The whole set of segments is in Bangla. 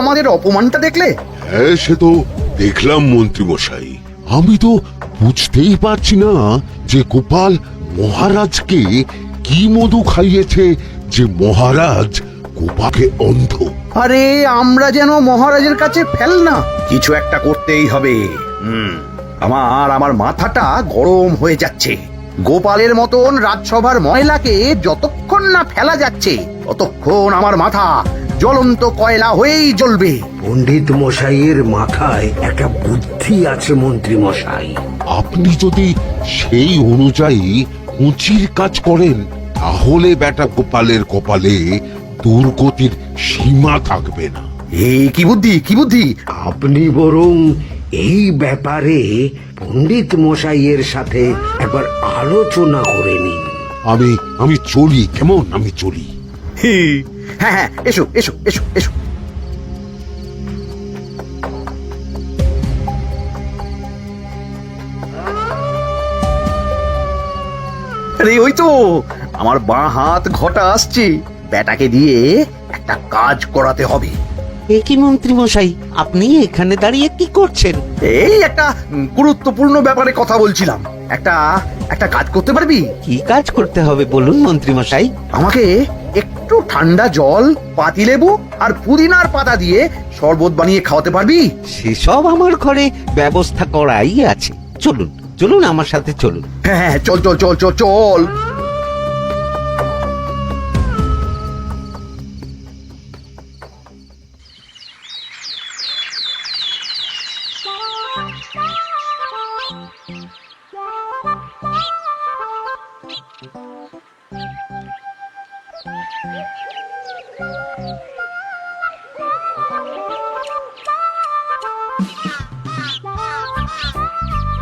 আমাদের অপমানটা দেখলে? হ্যাঁ, সে তো দেখলাম মন্ত্রী মশাই। আমি তো বুঝতেই পারছি না যে গোপাল মহারাজকে কি মধু খাইয়েছে যে মহারাজ গোপালকে অন্ধ। আরে আমরা যেন মহারাজের কাছে ফেল না, কিছু একটা করতেই হবে। আমার মাথাটা গরম হয়ে যাচ্ছে। গোপালের মতন রাজসভার মহিলাকে যতক্ষণ না ফেলা যাচ্ছে ততক্ষণ আমার মাথা জ্বলন্ত কয়লা হয়েই জ্বলবে। পণ্ডিত মশাইয়ের মাথায় একটা বুদ্ধি আছে মন্ত্রী মশাই। আপনি যদি সেই অনুযায়ী উঁচির কাজ করেন তাহলে বেটা গোপালের কপালে দুর্গতির সীমা থাকবে না। এই কি বুদ্ধি, কি বুদ্ধি? আপনি বরং এই ব্যাপারে পণ্ডিত মশাইয়ের সাথে একবার আলোচনা করে নিন। আমি চলি, কেমন? আমি চলি। হ্যাঁ হ্যাঁ, এসো এসো এসো এসো। আরে ওই তো আমার বাঁ হাত ঘটা আসছে, বেটাকে দিয়ে একটা কাজ করাতে হবে। এ কি মন্ত্রী মশাই, আপনি এখানে দাঁড়িয়ে কি করছেন? এই একটা গুরুত্বপূর্ণ ব্যাপারে কথা বলছিলাম। একটা কাজ করতে পারবি? কি কাজ করতে হবে বলুন মন্ত্রী মশাই। আমাকে একটু ঠান্ডা জল, পাতিলেবু আর পুদিনার পাতা দিয়ে শরবত বানিয়ে খাওয়াতে পারবি? সেসব আমার ঘরে ব্যবস্থা করাই আছে। চলুন চলুন, আমার সাথে চলুন। হ্যাঁ হ্যাঁ, চল চল চল চল চল।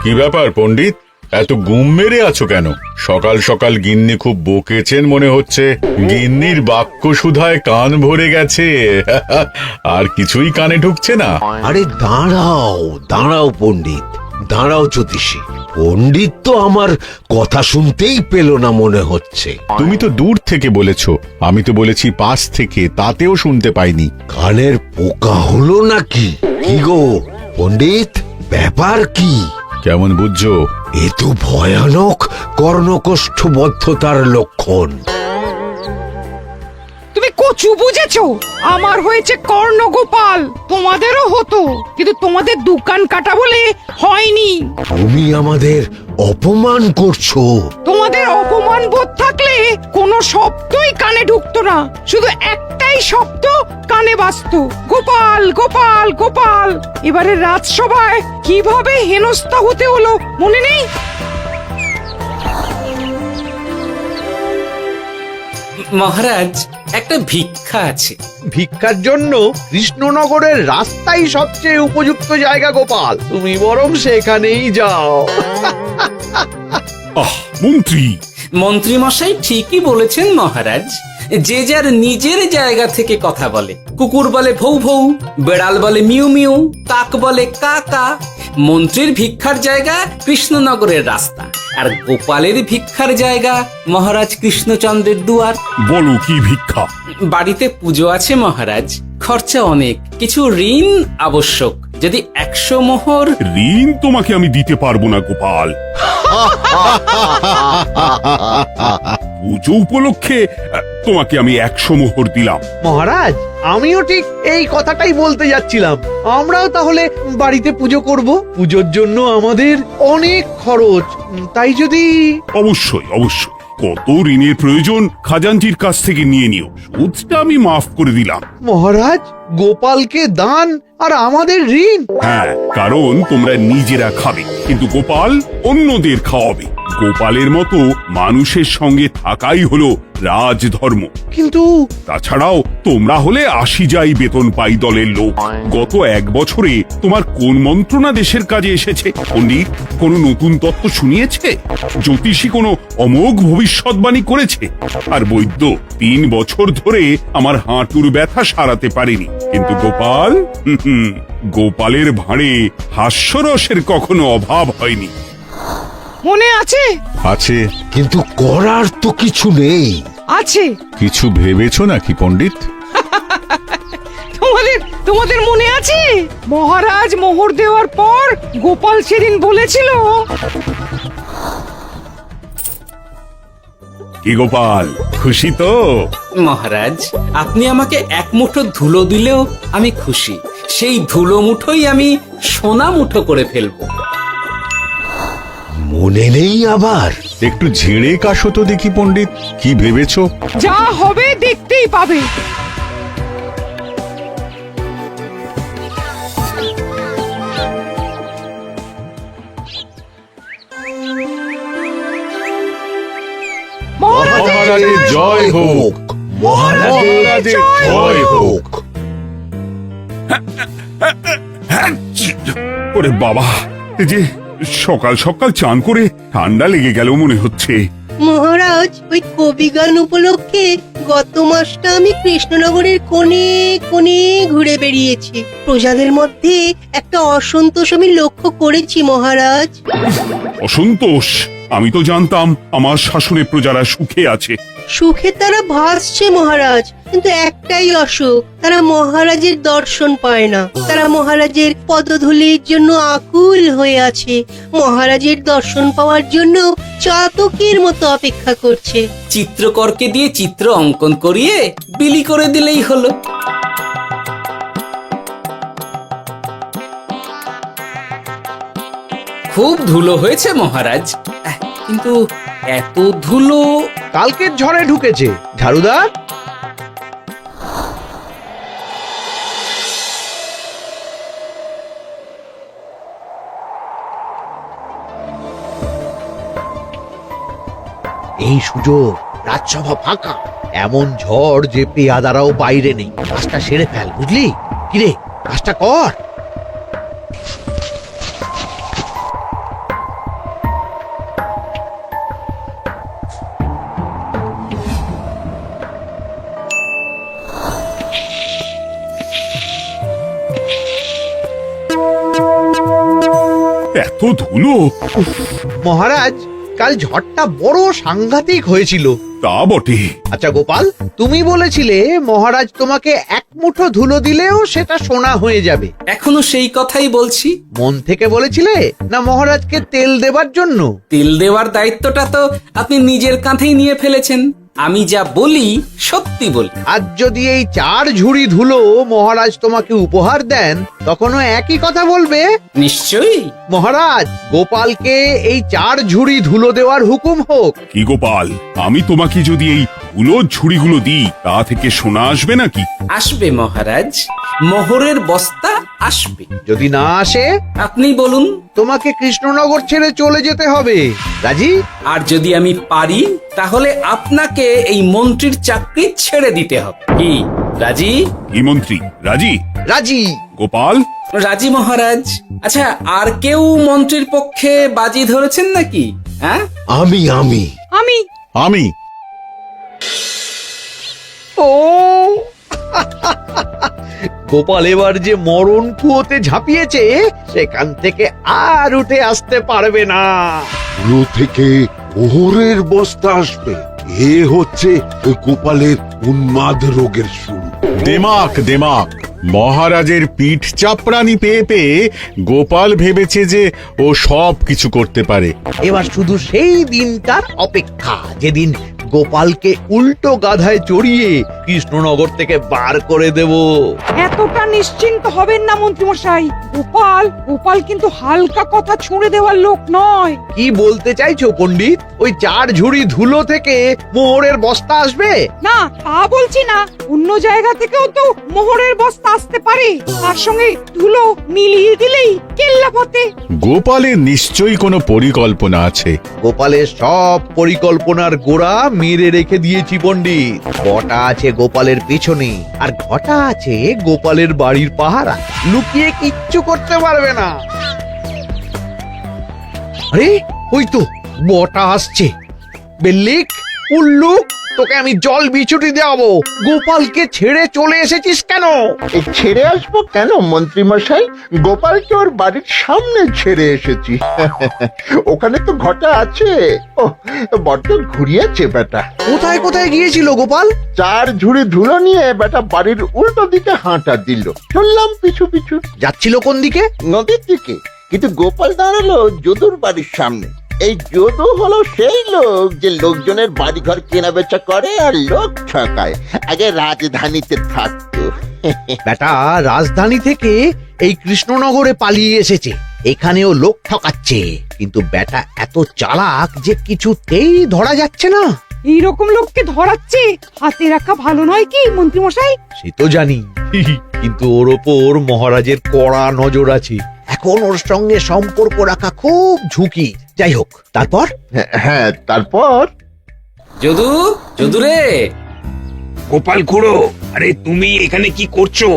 কি ব্যাপার পণ্ডিত, এত গুম মেরে আছো কেন? সকাল সকাল গিন্নি খুব বকেছেন মনে হচ্ছে। গিন্নির বাক্য সুধায় কান ভরে গেছে, আর কিছুই কানে ঢুকছে না। আরে দাঁড়াও দাঁড়াও পণ্ডিত, দাঁড়াও জ্যোতিষী। পণ্ডিত তো আমার কথা শুনতেই পেল না মনে হচ্ছে। তুমি তো দূর থেকে বলেছ, আমি তো বলেছি পাশ থেকে, তাতেও শুনতে পাইনি। কানের পোকা হলো নাকি? কি গো পণ্ডিত, ব্যাপার কি? কেমন বুঝছো? এ তো ভয়ানক কর্ণকোষ্ঠবদ্ধতার লক্ষণ। তুমি কচু বুঝেছো? আমার হয়েছে কর্ণগোপাল, তোমাদেরও হতো, কিন্তু তোমাদের দোকান কাটা বলে হয়নি। তুমি আমাদের অপমান করছো। তোমাদের অপমান বোধ থাকলে কোনো শব্দই কানে ঢুকতো না, শুধু একটাই শব্দ কানে বাজতো, গোপাল গোপাল গোপাল। এবারে রাজসভায় কিভাবে হেনস্থা হতে হলো মনে নেই? মহারাজ, একটা ভিক্ষা আছে। ভিক্ষার জন্য কৃষ্ণনগরের রাস্তাই সবচেয়ে উপযুক্ত জায়গা গোপাল, তুমি বরং সেখানেই যাও। মন্ত্রী মন্ত্রী মশাই ঠিকই বলেছেন মহারাজ। যে যার নিজের জায়গা থেকে কথা বলে। কুকুর বলে ভৌ ভৌ, বেড়াল বলে মিউ মিউ, কাক বলে কা কা। মন্ত্রীর ভিক্ষার জায়গা কৃষ্ণনগরের রাস্তা, আর গোপালের ভিক্ষার জায়গা মহারাজ কৃষ্ণচন্দ্রের দুয়ার। বলো কি ভিক্ষা? বাড়িতে পুজো আছে মহারাজ, খরচা অনেক, কিছু ঋণ আবশ্যক। যদি 100 মোহর। ঋণ তোমাকে আমি দিতে পারবো না গোপাল। পুজো উপলক্ষে তোমাকে আমি 100 মোহর দিলাম। মহারাজ, আমিও ঠিক এই কথাটাই বলতে যাচ্ছিলাম। আমরাও তাহলে বাড়িতে পুজো করব। পুজোর জন্য আমাদের অনেক খরচ, তাই যদি... অবশ্যই অবশ্যই, কত ঋণের প্রয়োজন খাজাঞ্চির কাছ থেকে নিয়ে নিও, সুদটা আমি মাফ করে দিলাম। মহারাজ, গোপালকে দান আর আমাদের ঋণ? হ্যাঁ, কারণ তোমরা নিজেরা খাবে, কিন্তু গোপাল অন্যদের খাওয়াবে। গোপালের মতো মানুষের সঙ্গে থাকাই হলো রাজধর্ম। কিন্তু তাছাড়াও তোমরা হলে 80 যাই বেতন পাই দলের লোক। গত 1 বছরে তোমার কোন মন্ত্রণা দেশের কাজে এসেছে? পণ্ডিত কোনো নতুন তত্ত্ব শুনিয়েছে? জ্যোতিষী কোনো অমোঘ ভবিষ্যৎবাণী করেছে? আর বৈদ্য 3 বছর ধরে আমার হাঁটুর ব্যথা সারাতে পারেনি। কিন্তু গোপাল, গোপালের ভাঁড়ে হাস্যরসের কখনো অভাব হয়নি। মনে আছে? আছে। কিন্তু করার তো কিছু নেই। আছে। কিছু ভেবেছো নাকি পণ্ডিত? তোমাদের তোমাদের মনে আছে মহারাজ মোহর দেওয়ার পর গোপাল সেদিন বলেছিল কি গোপাল, খুশি তো? মহারাজ, আপনি আমাকে এক মুঠো ধুলো দিলেও আমি খুশি। সেই ধুলো মুঠোই আমি সোনা মুঠো করে ফেলবো। মনে নেই আবার? একটু ঝেড়ে কাশো তো দেখি পণ্ডিত, কি ভেবেছো? যা হবে দেখতেই পাবে। মহারাজের জয় হোক, মহারাজের জয় হোক। ওরে বাবা, এই যে সকাল সকাল চান করে ঠান্ডা লেগে গেল মনে হচ্ছে। মহারাজ, ওই কবি গান উপলক্ষে গত মাসটা আমি কৃষ্ণনগরের কোণে কোণে ঘুরে বেরিয়েছি। প্রজাদের মধ্যে একটা অসন্তোষ আমি লক্ষ্য করেছি মহারাজ। অসন্তোষ? আমি তো জানতাম আমার শাসনে প্রজারা সুখে আছে। সুখে তারা ভাসছে মহারাজ, কিন্তু একটাই অসুখ, তারা মহারাজের দর্শন পায় না। তারা মহারাজের পদধূলির জন্য আকুল হয়ে আছে, মহারাজের দর্শন পাওয়ার জন্য চাতকের মতো অপেক্ষা করছে। চিত্রকরকে দিয়ে চিত্র অঙ্কন করিয়ে বিলি করে দিলেই হলো। খুব ধুলো হয়েছে মহারাজ, কিন্তু এত ধুলো। কালকের ঝড়ে ঢুকেছে। ঝাড়ুদার, এই সুযোগ, রাজসভা ফাঁকা, এমন ঝড় যে পেয়াদারাও বাইরে নেই। কাজটা সেরে ফেল, বুঝলি? কিরে, কাজটা কর। এত ধুলো! মহারাজ, কাল ঝড়টা বড় সাংঘাতিক হয়েছিল। তা বটে। আচ্ছা গোপাল, তুমি বলেছিলে মহারাজ তোমাকে এক মুঠো ধুলো দিলেও সেটা সোনা হয়ে যাবে। এখনো সেই কথাই বলছি। মন থেকে বলেছিলে না মহারাজকে তেল দেবার জন্য? তেল দেওয়ার দায়িত্বটা তো আপনি নিজের কাঁধেই নিয়ে ফেলেছেন। আমি যা বলি সত্যি বলি। আজ যদি এই 4 ঝুড়ি ধুলো মহারাজ তোমাকে উপহার দেন, তখনও একই কথা বলবে? নিশ্চয়ই। মহারাজ, গোপালকে এই 4 ঝুড়ি ধুলো দেওয়ার হুকুম হোক। কি গোপাল, আমি তোমাকে যদি এই ধুলো ঝুড়িগুলো দিই, তা থেকে সোনা আসবে নাকি? আসবে মহারাজ, মোহরের বস্তা আসবে। যদি না আসে, আপনি বলুন। তোমাকে কৃষ্ণনগর ছেড়ে চলে যেতে হবে। রাজি? আর যদি আমি পারি, তাহলে আপনাকে এই মন্ত্রীর চাকরি ছেড়ে দিতে হবে। কি রাজি? কি মন্ত্রী, রাজি? রাজি। গোপাল? রাজি মহারাজ। আচ্ছা, আর কেউ মন্ত্রীর পক্ষে বাজি ধরেছেন নাকি? হ্যাঁ, আমি আমি আমি ও গোপাল এবার যে মরণ কুয়োতে ঝাঁপিয়েছে, সেখান থেকে আর উঠে আসতে পারবে না। পুরো থেকে মোহরের বস্তা আসবে। এ হচ্ছে ওই গোপালের উন্মাদ রোগের শুরু। দেমাক দেমাক, মহারাজের পিঠ চাপড়ানি পেয়ে পেয়ে গোপাল ভেবেছে যে ও সব কিছু করতে পারে। এবার শুধু সেই দিনটার অপেক্ষা, যেদিন গোপালকে উল্টো গাধায় চড়িয়ে কৃষ্ণনগর থেকে বার করে দেব। এতটা নিশ্চিন্ত হবেন না মন্ত্রী মশাই। গোপাল কিন্তু হালকা কথা ছুঁড়ে দেওয়ার লোক নয়। কি বলতে চাইছো পণ্ডিত? ওই 4 ঝুড়ি ধুলো থেকে মোহরের বস্তা আসবে? না, তা বলছি না। অন্য জায়গা থেকেও তো মোহরের বস্তা আসতে পারে। তার সঙ্গে ধুলো মিলিয়ে দিলেই কেল্লা ফতে। গোপালের নিশ্চয়ই কোনো পরিকল্পনা আছে। গোপালের সব পরিকল্পনার গোড়া মেরে রেখে দিয়েছি পণ্ডিত। বটা আছে গোপালের পেছনে, আর ঘটা আছে গোপালের বাড়ির পাহারা। লুকিয়ে কিচ্ছু করতে পারবে না। আরে ওই তো বটা আসছে। বেল্লিক, উল্লুক, তোকে আমি জল বিছুটি দেওয়াবো। গোপালকে ছেড়ে চলে এসেছিস কেন? এই ছেড়ে আসবো কেন মন্ত্রী মশাই? গোপালকে ওর বাড়ির সামনে ছেড়ে এসেছি। ওখানে তো ঘটা আছে। ও বড্ড ঘুরিয়েছে বেটা। কোথায় কোথায় গিয়েছিল গোপাল? 4 ঝুড়ি ধুলো নিয়ে বেটা বাড়ির উল্টো দিকে হাঁটা দিল। চললাম পিছু পিছু যাচ্ছিল কোন দিকে? নদীর দিকে, কিন্তু গোপাল দাঁড়ালো যদুর বাড়ির সামনে। এই যদু হলো সেই লোক যে লোকজনের বাড়িঘর কেনা বেচা করে আর লোক ঠকায়। আগে রাজধানীতে থাকতো। বেটা রাজধানী থেকে এই কৃষ্ণনগরে পালিয়ে এসেছে, এখানেও লোক ঠকাচ্ছে। কিন্তু বেটা এত চালাক যে কিছুতেই ধরা যাচ্ছে না। এইরকম লোককে ধরাচ্ছে হাতে রাখা ভালো নয় কি মন্ত্রী মশাই? সে তো জানি, কিন্তু ওর ওপর মহারাজের কড়া নজর আছে। এখন ওর সঙ্গে সম্পর্ক রাখা খুব ঝুঁকি। যাই হোক, তারপর? হ্যাঁ তারপর যদু, যদু রে, গোপাল খুড়ো, আরে তুমি এখানে কি করছো?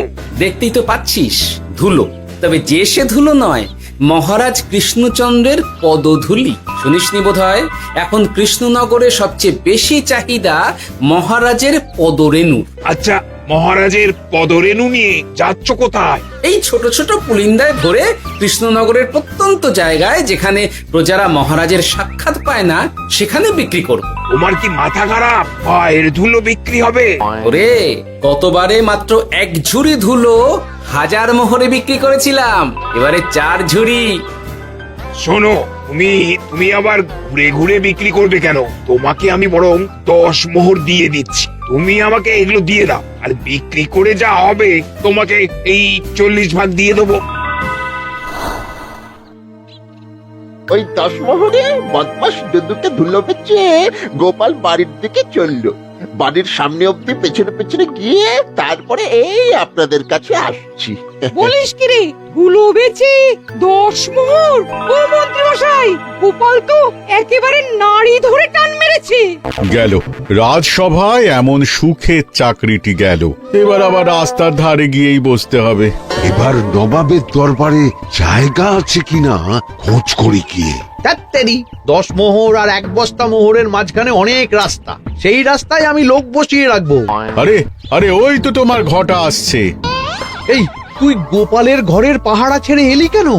দেখতেই তো পাচ্ছিস ধুলো। তবে যে সে ধুলো নয়, মহারাজ কৃষ্ণচন্দ্রের পদধূলি। শুনিসনি বোধহয় এখন কৃষ্ণনগরে সবচেয়ে বেশি চাহিদা মহারাজের পদরেণু। আচ্ছা, মহারাজের পদরেণু নিয়ে যাচ্ছ কোথায়? এই ছোট ছোট পুলিন্দায় ভরে কৃষ্ণনগরের প্রত্যন্ত জায়গায় যেখানে প্রজারা মহারাজের সাক্ষাৎ পায় না সেখানে বিক্রি করব। তোমার কি মাথা খারাপ? পায়ের ধুলো বিক্রি হবে? ওরে, গতবারে মাত্র 1 ঝুড়ি ধুলো 1000 মোহরে বিক্রি করেছিলাম, এবারে 4 ঝুড়ি। শোনো, তুমি আবার ঘুরে ঘুরে বিক্রি করবে কেন? তোমাকে আমি বরং 10 মোহর দিয়ে দিচ্ছি। তুমি আমাকে এগুলো দিয়ে দাও, আর বিক্রি করে যা হবে তোমাকে এই 40 ভাগ দিয়ে দেবো। ওই 10 মোহরে বদমাস যদুকে ধুলো বেচে গোপাল বাড়ির দিকে চললো। বাড়ির সামনে অব্দি পেছনে পেছনে গিয়ে তারপরে এই আপনাদের কাছে আসছি। বলিস কি রে, ধুলো বেচে 10 মোহর? ও মন্ত্রী মশাই, গোপাল তো একেবারে নাড়ি ধরে টান মেরেছে। গেল রাজসভায় এমন সুখের চাকরিটি গেল, এবার আবার রাস্তার ধারে গিয়েই বসতে হবে। এবার নবাবের দরবারে জায়গা আছে কিনা খোঁজ করি গিয়ে। তাত্তেরি, 10 মোহর আর 1 বস্তা মোহরের মাঝখানে অনেক রাস্তা, সেই রাস্তায় আমি লোক বসিয়ে রাখবো। আরে আরে, ওই তো তোমার ঘটা আসছে। এই, তুই গোপালের ঘরের পাহারা ছেড়ে এলি কেন?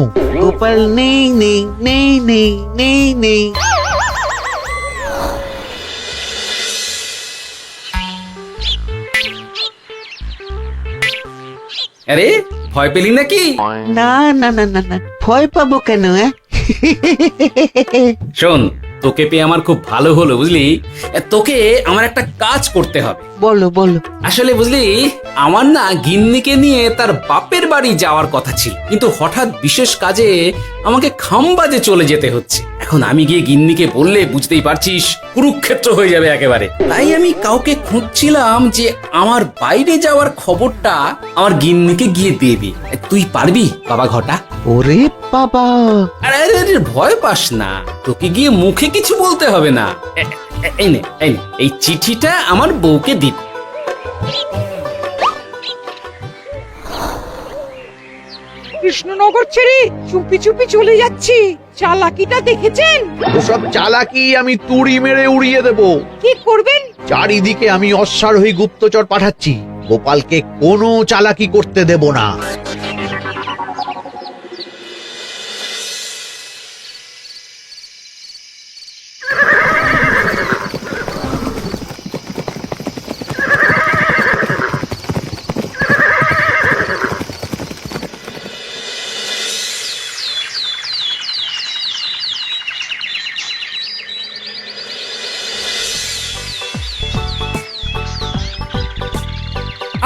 গোপাল নেই নেই নেই নেই নেই নেই। আরে, ভয় পেলি নাকি? না না না না না, ভয় পাবো কেন? শোন, তোকে পেয়ে আমার খুব ভালো হলো বুঝলি। তোকে আমার একটা কাজ করতে হবে। বলো বলো। আসলে বুঝলি, আমার না গিন্নিকে নিয়ে তার বাপের বাড়ি যাওয়ার কথা ছিল, কিন্তু হঠাৎ বিশেষ কাজে আমাকে খামবাজে চলে যেতে হচ্ছে। এখন আমি গিয়ে গিন্নিকে বললে বুঝতেই পারছিস কুরুক্ষেত্র হয়ে যাবে একেবারে। তাই আমি কাউকে খুঁজছিলাম যে আমার বাইরে যাওয়ার খবরটা আমার গিন্নিকে গিয়ে দেবে। তুই পারবি বাবা ঘটা? ওরে বাবা, আরে আরে আরে, ভয় পাস না, তোকে গিয়ে মুখে কিছু বলতে হবে না। এই নে, এই চিঠিটা আমার বউকে দিন। কৃষ্ণনগর ছেড়ে চুপি চুপি চলে যাচ্ছি, চালাকিটা দেখেছেন? ওসব চালাকি আমি তুড়ি মেরে উড়িয়ে দেব। কি করবেন? চারিদিকে আমি অশ্বারোহী গুপ্তচর পাঠাচ্ছি, গোপালকে কোনো চালাকি করতে দেব না।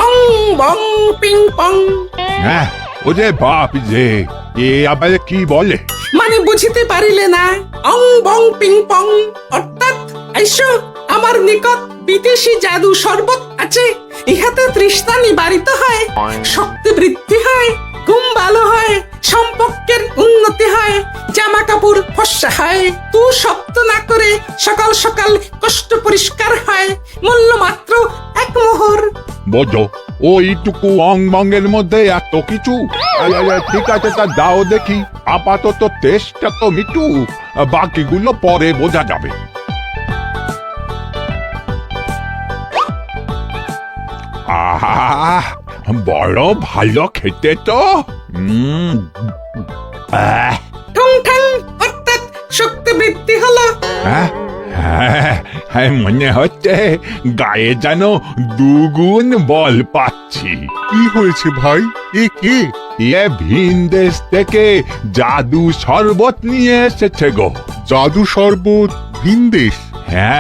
অং বং পিং পং। হ্যাঁ, ওরে বাপ রে, এ আবার কি বলে? মানে বুঝিতে পারিলে না? অং বং পিং পং অর্থাৎ আইসো আমার নিকট বিদেশি জাদু শরবত আছে, ইহাতে তৃষ্ণা নিবারিত হয়, শক্তি বৃদ্ধি হয়, ঘুম ভালো হয়, সম্পর্কের উন্নতি হয়, জামা কাপড় ফর্সা হয়, তু শব্দ না করে সকাল সকাল কষ্ট পরিষ্কার হয়, মূল্য মাত্র 1 মোহর। বদ্ধ ওইটুকু অং বঙ্গের মধ্যে এত কিছু? ঠিক আছে, তা দাও দেখি। আপাতত টেস্টটা তো মিটু, বাকিগুলো পরে বোঝা যাবে। আহ বড় ভালো খেতে তো আহ, ঠং ঠং অর্থাৎ শক্তি বৃদ্ধি হলো। হ্যাঁ, হ্যাঁ, মনে হচ্ছে গায়ে যেন দুগুণ বল পাচ্ছি। কি হয়েছে ভাই? এ কে? এ ভিন দেশ থেকে জাদু শরবত নিয়ে এসেছে গো। জাদু শরবত? ভিনদেশ?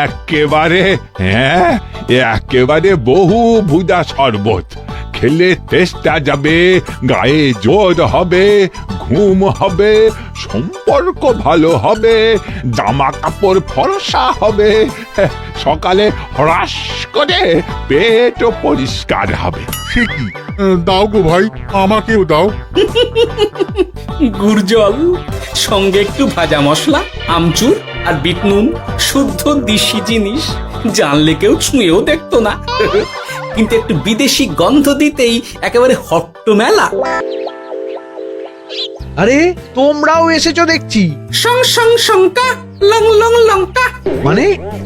একেবারে, হ্যাঁ, একেবারে বহু ভুজা শরবত। খেলে তেষ্টা যাবে, গায়ে জোর হবে, ঘুম হবে, সম্পর্ক ভালো হবে, জামা কাপড় ফর্সা হবে, সকালে হ্রাস করে পেটও পরিষ্কার হবে। সে কি? দাও গো ভাই, আমাকেও দাও। গুড় জল, সঙ্গে একটু ভাজা মশলা, আমচুর আর বিট নুন, শুদ্ধ দেশি জিনিস। জানলে কেউ ছুঁয়েও দেখতো না, কিন্তু একটু বিদেশি গন্ধ দিতেই একেবারে হট্ট মেলা। আরে তোমরাও এসেছো দেখছি। সং সং শঙ্কা, লং লং লঙ্কা। মানে?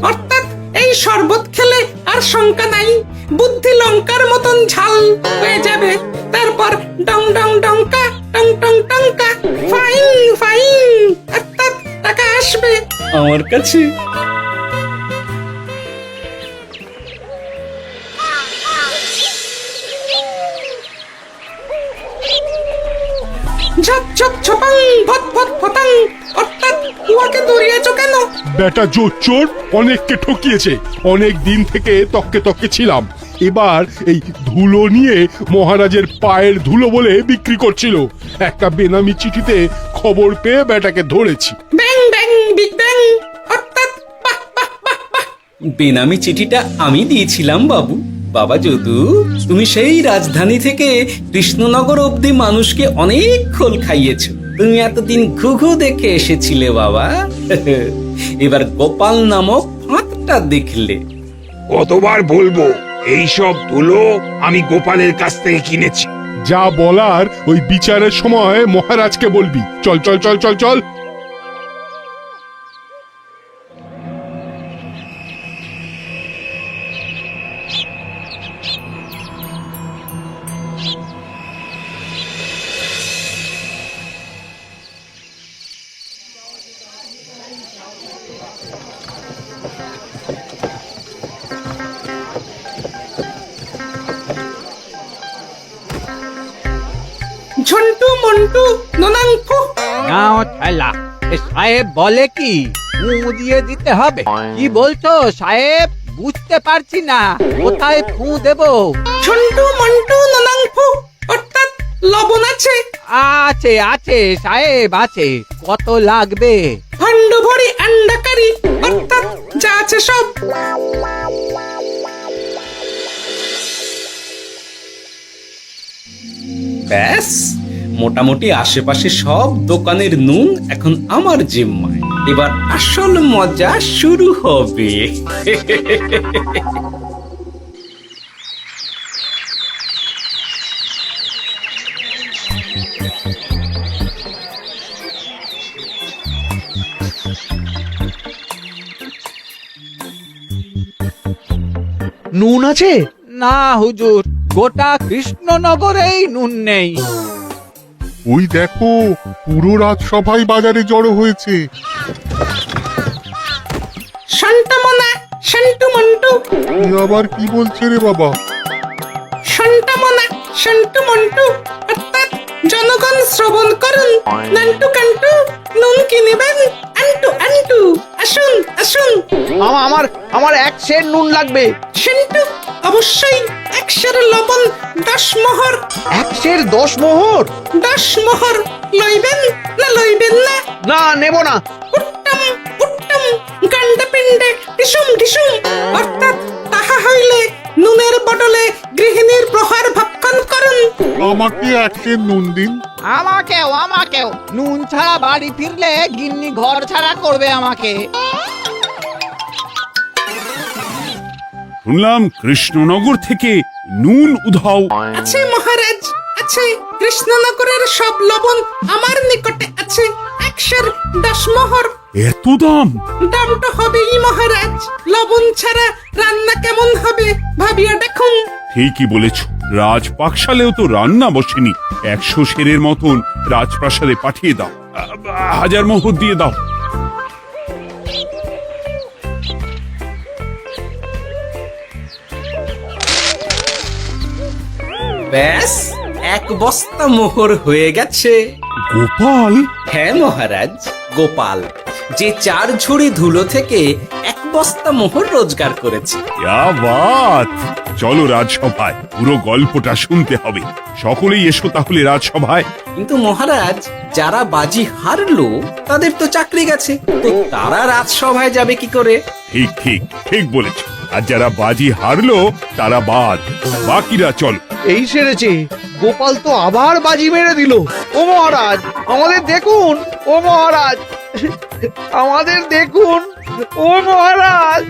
অর্থাৎ এই শরবত খেলে আর শঙ্কা নাই, বুদ্ধি লঙ্কার মতন ঝাল হয়ে যাবে। তারপর ডং ডং ডঙ্কা, টং টং টঙ্কা, ফাইন ফাইন, অর্থাৎ টাকা আসবে আমার কাছে। ঝপ ঝপ ছপাং, ভট ভট ফটাং, অর্থাৎ উহাকে দৌড়িয়েছ কেন? বেটা চোর অনেককে ঠকিয়েছে। অনেক দিন থেকে তককে তককে ছিলাম। এবার এই ধুলো নিয়ে মহারাজের পায়ের ধুলো বলে বিক্রি করছিল। একটা বেনামি চিঠিতে খবর পেয়ে বেটাকে ধরেছি। ব্যাং ব্যাং বিগ ব্যাং, অর্থাৎ বাহ বাহ বাহ বাহ। বেনামি চিঠিটা আমি দিয়েছিলাম বাবু। বাবা যদু, তুমি সেই রাজধানী থেকে কৃষ্ণনগর অবধি মানুষকে অনেক খোল খাইয়েছো। তুমি এতদিন ঘুঘু দেখে এসেছিলে বাবা, এবার গোপাল নামক ফাঁদটা দেখলে। কতবার বলবো, এইসব ধুলো আমি গোপালের কাছ থেকে কিনেছি। যা বলার ওই বিচারের সময় মহারাজকে বলবি। চল চল চল চল চল। ঝন্টু মন্টু ননাংফু। নাও ঠেলা। সাহেব বলে কি ফু দিয়ে দিতে হবে? কি বলছো সাহেব? বুঝতে পারছি না, কোথায় ফু দেব? ঝন্টু মন্টু ননাংফু, অর্থাৎ লবণ আছে? আছে আছে সাহেব আছে। কত লাগবে? ভান্ড ভরি আন্ডাকারি, অর্থাৎ যা আছে সব। ব্যাস, মোটামুটি আশেপাশে সব দোকানের নুন এখন আমার জিম্মায়। এবার আসল মজা শুরু হবে। নুন আছে? না হুজুর, গোটা কৃষ্ণনগরেই নুন নেই। ওই দেখো, পুরো রাজসভাই বাজারে জড়ো হয়েছে। শান্তামনা, শান্টু মন্টু। এ আবার কি বলছে রে বাবা? শান্তামনা, শান্টু মন্টু, অর্থাৎ জনগণ শ্রবণ করুন। নান্টু কান্টু, নুন কিনিবেন আন্টু আন্টু। আসুন আসুন। আমার এক সের নুন লাগবে। সেন্টু, অবশ্যই 100 লবণ 10 মোহর। 10 মোহর? 10 মোহর লইবেন না লইবেন না? না, নেব না। উত্তম উত্তম, গান্ডা পিণ্ডে ঢিসুম ঢিসুম, অর্থাৎ তাহা হইলে নুনের বদলে গৃহিণীর প্রহার ভক্ষণ করুন। আমাকে 1 সের নুন দিন। আমাকেও নুন ছাড়া বাড়ি ফিরলে গিন্নি ঘর ছাড়া করবে আমাকে। শুনলাম কৃষ্ণনগর থেকে নুন উধাও। আছে মহারাজ, আছে। কৃষ্ণনগরের সব লবণ আমার নিকটে আছে। 110 মোহর এত দাম? দাম তো হবেই মহারাজ, লবণ ছাড়া রান্না কেমন হবে ভাবিয়া দেখুন। ঠিকই বলেছ, রাজপাকশালেও তো রান্না বসেনি। 100 সেরের মতন রাজপ্রাসাদে পাঠিয়ে দাও। 1000 মোহর দিয়ে দাও। ব্যাস, 1 বস্তা মোহর হয়ে গেছে। গোপাল? হ্যাঁ মহারাজ, গোপাল, যে 4 ঝুড়ি ধুলো থেকে 1 বস্তা মোহর রোজগার করেছে। ইয়া বাত! চলো রাজসভায়, পুরো গল্পটা শুনতে হবে। সকলেই এসো তাহলে রাজসভায়। কিন্তু মহারাজ, যারা বাজি হারলো তাদের তো চাকরি গেছে, তো তারা রাজসভায় যাবে কি করে? ঠিক ঠিক ঠিক বলেছ। আর যারা বাজি হারলো তারা বাদ, বাকিরা চলো। এই সেরেছে, গোপাল তো আবার বাজি মেরে দিল। ও মহারাজ, আমাদের দেখুন। ও মহারাজ, আমাদের দেখুন। ও মহারাজ।